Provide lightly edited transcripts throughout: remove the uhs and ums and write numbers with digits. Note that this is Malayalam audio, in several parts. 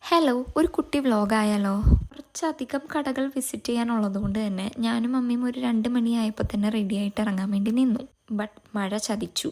ഹലോ, ഒരു കുട്ടി വ്ലോഗായാലോ? കുറച്ചധികം കടകൾ വിസിറ്റ് ചെയ്യാനുള്ളത് കൊണ്ട് തന്നെ ഞാനും അമ്മയും ഒരു 2 മണിയായപ്പോൾ തന്നെ റെഡി ആയിട്ട് ഇറങ്ങാൻ വേണ്ടി നിന്നു. ബട്ട് മഴ ചതിച്ചു.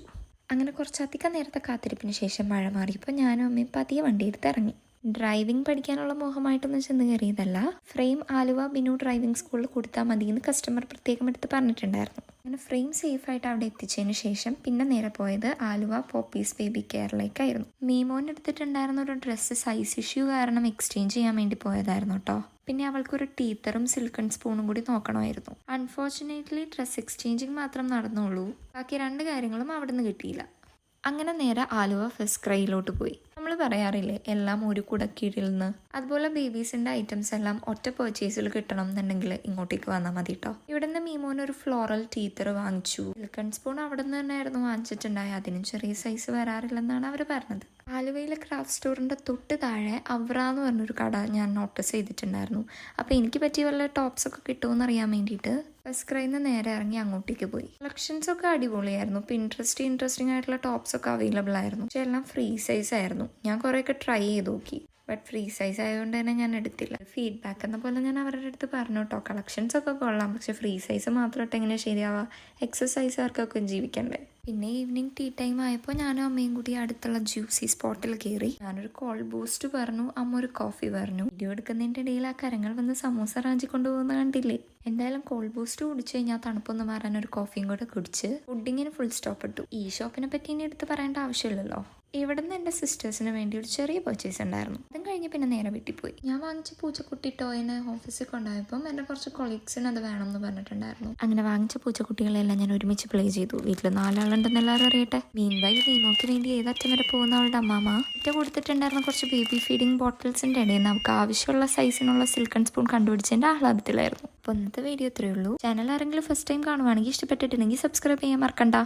അങ്ങനെ കുറച്ചധികം നേരത്തെ കാത്തിരിപ്പിന് ശേഷം മഴ മാറിയപ്പോൾ ഞാനും അമ്മയും പതിയെ വണ്ടിയെടുത്ത് ഇറങ്ങി. ഡ്രൈവിംഗ് പഠിക്കാനുള്ള മോഹമായിട്ടൊന്നും ചെന്ന് കയറിയതല്ല. ഫ്രെയിം ആലുവ ബിനു ഡ്രൈവിംഗ് സ്കൂളിൽ കൊടുത്താൽ മതിയെന്ന് കസ്റ്റമർ പ്രത്യേകം എടുത്ത് പറഞ്ഞിട്ടുണ്ടായിരുന്നു. അങ്ങനെ ഫ്രെയിം സേഫായിട്ട് അവിടെ എത്തിച്ചതിന് ശേഷം പിന്നെ നേരെ പോയത് ആലുവ പോപ്പീസ് ബേബി കെയറിലേക്കായിരുന്നു. മീമോൻ എടുത്തിട്ടുണ്ടായിരുന്ന ഒരു ഡ്രസ്സ് സൈസ് ഇഷ്യൂ കാരണം എക്സ്ചേഞ്ച് ചെയ്യാൻ വേണ്ടി പോയതായിരുന്നു കേട്ടോ. പിന്നെ അവൾക്കൊരു ടീത്തറും സിൽക്കൺ സ്പൂണും കൂടി നോക്കണമായിരുന്നു. അൺഫോർച്ചുനേറ്റ്ലി ഡ്രസ് എക്സ്ചേഞ്ചിങ് മാത്രം നടന്നുള്ളൂ. ബാക്കി 2 കാര്യങ്ങളും അവിടെ നിന്ന് കിട്ടിയില്ല. അങ്ങനെ നേരെ ആലുവ ഫസ്റ്റ് ക്രൈയിലോട്ട് പോയി. നമ്മൾ പറയാറില്ലേ എല്ലാം ഒരു കുടക്കീഴിൽ നിന്ന്, അതുപോലെ ബേബീസിൻ്റെ ഐറ്റംസ് എല്ലാം ഒറ്റ പർച്ചേസിൽ കിട്ടണം എന്നുണ്ടെങ്കിൽ ഇങ്ങോട്ടേക്ക് വന്നാൽ മതി കേട്ടോ. ഇവിടെ നിന്ന് മീമോന് ഒരു ഫ്ലോറൽ ടീത്തർ വാങ്ങിച്ചു. സിൽക്കൺ സ്പൂൺ അവിടെ നിന്ന് തന്നെയായിരുന്നു വാങ്ങിച്ചിട്ടുണ്ടായി. അതിനും ചെറിയ സൈസ് വരാറില്ലെന്നാണ് അവർ പറഞ്ഞത്. ആലുവയിലെ ക്രാഫ്റ്റ് സ്റ്റോറിൻ്റെ തൊട്ട് താഴെ അവ്ര എന്ന് പറഞ്ഞൊരു കട ഞാൻ നോട്ടീസ് ചെയ്തിട്ടുണ്ടായിരുന്നു. അപ്പോൾ എനിക്ക് പറ്റിയ വല്ല ടോപ്സൊക്കെ കിട്ടുമെന്ന് അറിയാൻ വേണ്ടിയിട്ട് ഫസ്റ്റ് ക്രൈയിൽ നിന്ന് നേരെ ഇറങ്ങി അങ്ങോട്ടേക്ക് പോയി. കളക്ഷൻസൊക്കെ അടിപൊളിയായിരുന്നു. ഇൻട്രസ്റ്റിംഗ് ആയിട്ടുള്ള ടോപ്സൊക്കെ അവൈലബിൾ ആയിരുന്നു. പക്ഷെ എല്ലാം ഫ്രീ സൈസ് ആയിരുന്നു. ഞാൻ കുറേയൊക്കെ ട്രൈ ചെയ്ത് നോക്കി. ബട്ട് ഫ്രീ സൈസ് ആയതുകൊണ്ട് തന്നെ ഞാൻ എടുത്തില്ല. ഫീഡ്ബാക്ക് എന്ന പോലെ ഞാൻ അവരുടെ അടുത്ത് പറഞ്ഞു കേട്ടോ, കളക്ഷൻസ് ഒക്കെ കൊള്ളാം, പക്ഷെ ഫ്രീ സൈസ് മാത്രമായിട്ട് എങ്ങനെ ശരിയാവുക, എക്സസൈസുകാർക്കൊക്കെ ജീവിക്കണ്ടേ. പിന്നെ ഈവനിങ് ടീ ടൈം ആയപ്പോൾ ഞാനും അമ്മയും കൂടി അടുത്തുള്ള ജ്യൂസി സ്പോട്ടിൽ കയറി. ഞാനൊരു കോൾഡ് ബൂസ്റ്റ് പറഞ്ഞു, അമ്മ ഒരു കോഫി പറഞ്ഞു. വീഡിയോ എടുക്കുന്നതിൻ്റെ ഇടയിൽ ആ കരങ്ങൾ വന്ന് സമൂസ റാഞ്ചി കൊണ്ടുപോകുന്ന കണ്ടില്ലേ. എന്തായാലും കോൾഡ് ബൂസ്റ്റ് കുടിച്ച് കഴിഞ്ഞാൽ തണുപ്പൊന്ന് മാറാൻ ഒരു കോഫിയും കൂടെ കുടിച്ച് ഫുഡിങ്ങിന് ഫുൾ സ്റ്റോപ്പ് ഇട്ടു. ഈ ഷോപ്പിനെ പറ്റി ഇനി എടുത്ത് പറയേണ്ട ആവശ്യമില്ലല്ലോ. ഇവിടെ നിന്ന് എൻ്റെ സിസ്റ്റേഴ്സിന് വേണ്ടി ഒരു ചെറിയ പർച്ചേസ് ഉണ്ടായിരുന്നു. അതും കഴിഞ്ഞ് പിന്നെ നേരെ വീട്ടിൽ പോയി. ഞാൻ വാങ്ങിച്ച പൂച്ചക്കുട്ടി ടോയിനെ ഓഫീസിൽ കൊണ്ടുപോയപ്പം എൻ്റെ കുറച്ച് കൊളീഗ്സിന് അത് വേണമെന്ന് പറഞ്ഞിട്ടുണ്ടായിരുന്നു. അങ്ങനെ വാങ്ങിച്ച പൂച്ചക്കുട്ടികളെല്ലാം ഞാൻ ഒരുമിച്ച് പ്ലേ ചെയ്തു. വീട്ടിൽ 4 ആളുണ്ടെന്ന് എല്ലാവരും അറിയട്ടെ. മീൻവൈൽ മീമോക്ക് വേണ്ടി ഏതറ്റം വരെ പോകുന്ന അവളുടെ അമ്മാമ്മ ഒറ്റ കൊടുത്തിട്ടുണ്ടായിരുന്ന കുറച്ച് ബേബി ഫീഡിങ് ബോട്ടിൽസിൻ്റെ ഇടയിൽ നമുക്ക് ആവശ്യമുള്ള സൈസിനുള്ള സിൽക്കൺ സ്പൂൺ കണ്ടുപിടിച്ചതിൻ്റെ ആഹ്ലാദത്തിലായിരുന്നു. അപ്പോൾ ഇന്നത്തെ വീഡിയോ ഇത്രയേ ഉള്ളൂ. ചാനൽ ആരെങ്കിലും ഫസ്റ്റ് ടൈം കാണുവാണെങ്കിൽ ഇഷ്ടപ്പെട്ടിട്ടുണ്ടെങ്കിൽ സബ്സ്ക്രൈബ് ചെയ്യാൻ മറക്കണ്ട.